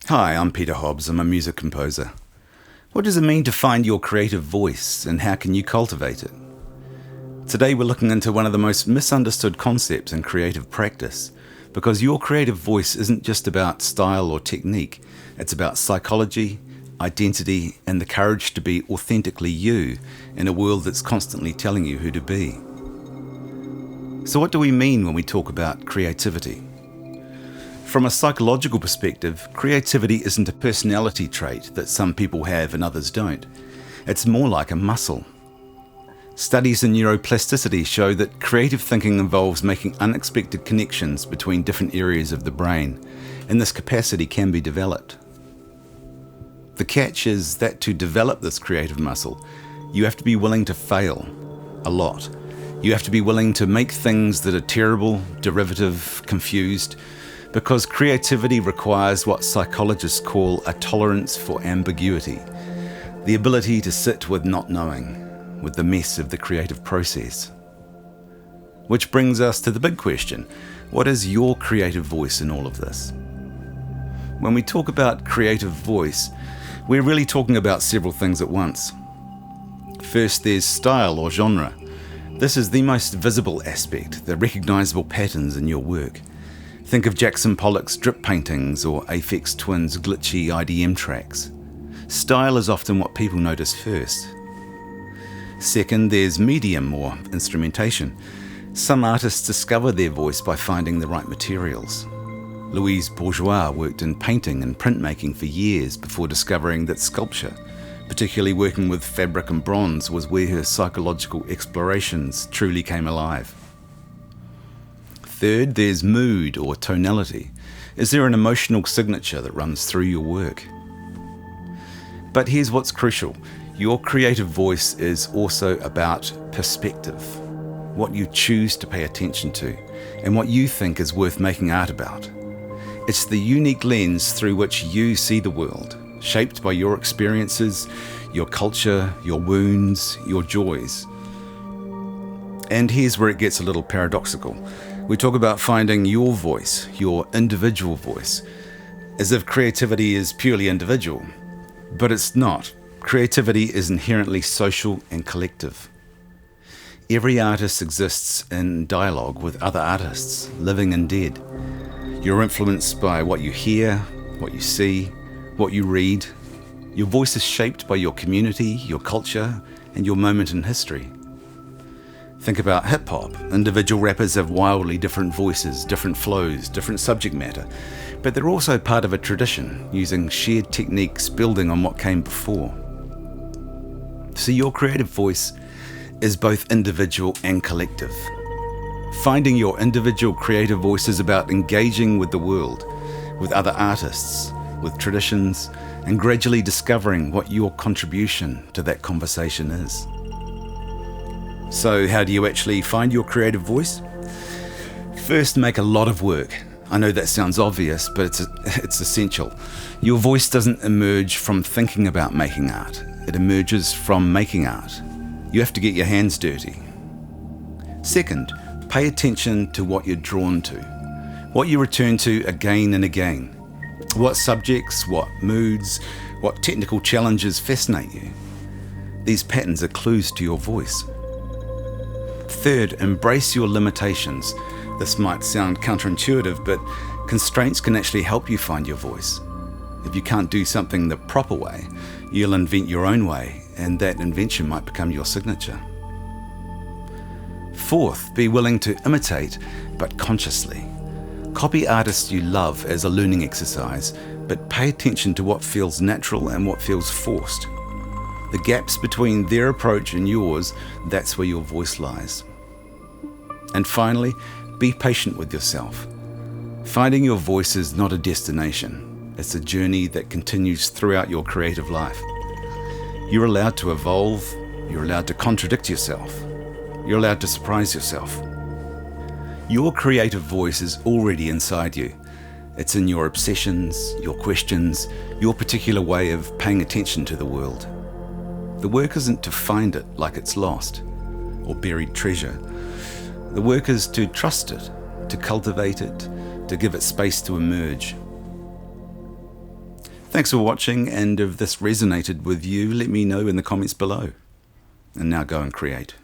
Hi, I'm Peter Hobbs. I'm a music composer. What does it mean to find your creative voice, and how can you cultivate it? Today we're looking into one of the most misunderstood concepts in creative practice, because your creative voice isn't just about style or technique. It's about psychology, identity, and the courage to be authentically you in a world that's constantly telling you who to be. So what do we mean when we talk about creativity? From a psychological perspective, creativity isn't a personality trait that some people have and others don't. It's more like a muscle. Studies in neuroplasticity show that creative thinking involves making unexpected connections between different areas of the brain, and this capacity can be developed. The catch is that to develop this creative muscle, you have to be willing to fail a lot. You have to be willing to make things that are terrible, derivative, confused, because creativity requires what psychologists call a tolerance for ambiguity, the ability to sit with not knowing, with the mess of the creative process. Which brings us to the big question: what is your creative voice in all of this? When we talk about creative voice, we're really talking about several things at once. First, there's style or genre. This is the most visible aspect, the recognizable patterns in your work. Think of Jackson Pollock's drip paintings or Aphex Twin's glitchy IDM tracks. Style is often what people notice first. Second, there's medium or instrumentation. Some artists discover their voice by finding the right materials. Louise Bourgeois worked in painting and printmaking for years before discovering that sculpture, particularly working with fabric and bronze, was where her psychological explorations truly came alive. Third, there's mood or tonality. Is there an emotional signature that runs through your work? But here's what's crucial. Your creative voice is also about perspective, what you choose to pay attention to, and what you think is worth making art about. It's the unique lens through which you see the world, shaped by your experiences, your culture, your wounds, your joys. And here's where it gets a little paradoxical. We talk about finding your voice, your individual voice, as if creativity is purely individual. But it's not. Creativity is inherently social and collective. Every artist exists in dialogue with other artists, living and dead. You're influenced by what you hear, what you see, what you read. Your voice is shaped by your community, your culture, and your moment in history. Think about hip-hop. Individual rappers have wildly different voices, different flows, different subject matter, but they're also part of a tradition, using shared techniques building on what came before. So your creative voice is both individual and collective. Finding your individual creative voice is about engaging with the world, with other artists, with traditions, and gradually discovering what your contribution to that conversation is. So how do you actually find your creative voice? First, make a lot of work. I know that sounds obvious, but it's essential. Your voice doesn't emerge from thinking about making art. It emerges from making art. You have to get your hands dirty. Second, pay attention to what you're drawn to, what you return to again and again. What subjects, what moods, what technical challenges fascinate you. These patterns are clues to your voice. Third, embrace your limitations. This might sound counterintuitive, but constraints can actually help you find your voice. If you can't do something the proper way, you'll invent your own way, and that invention might become your signature. Fourth, be willing to imitate, but consciously. Copy artists you love as a learning exercise, but pay attention to what feels natural and what feels forced. The gaps between their approach and yours, that's where your voice lies. And finally, be patient with yourself. Finding your voice is not a destination. It's a journey that continues throughout your creative life. You're allowed to evolve. You're allowed to contradict yourself. You're allowed to surprise yourself. Your creative voice is already inside you. It's in your obsessions, your questions, your particular way of paying attention to the world. The work isn't to find it like it's lost or buried treasure. The work is to trust it, to cultivate it, to give it space to emerge. Thanks for watching, and if this resonated with you, let me know in the comments below. And now go and create.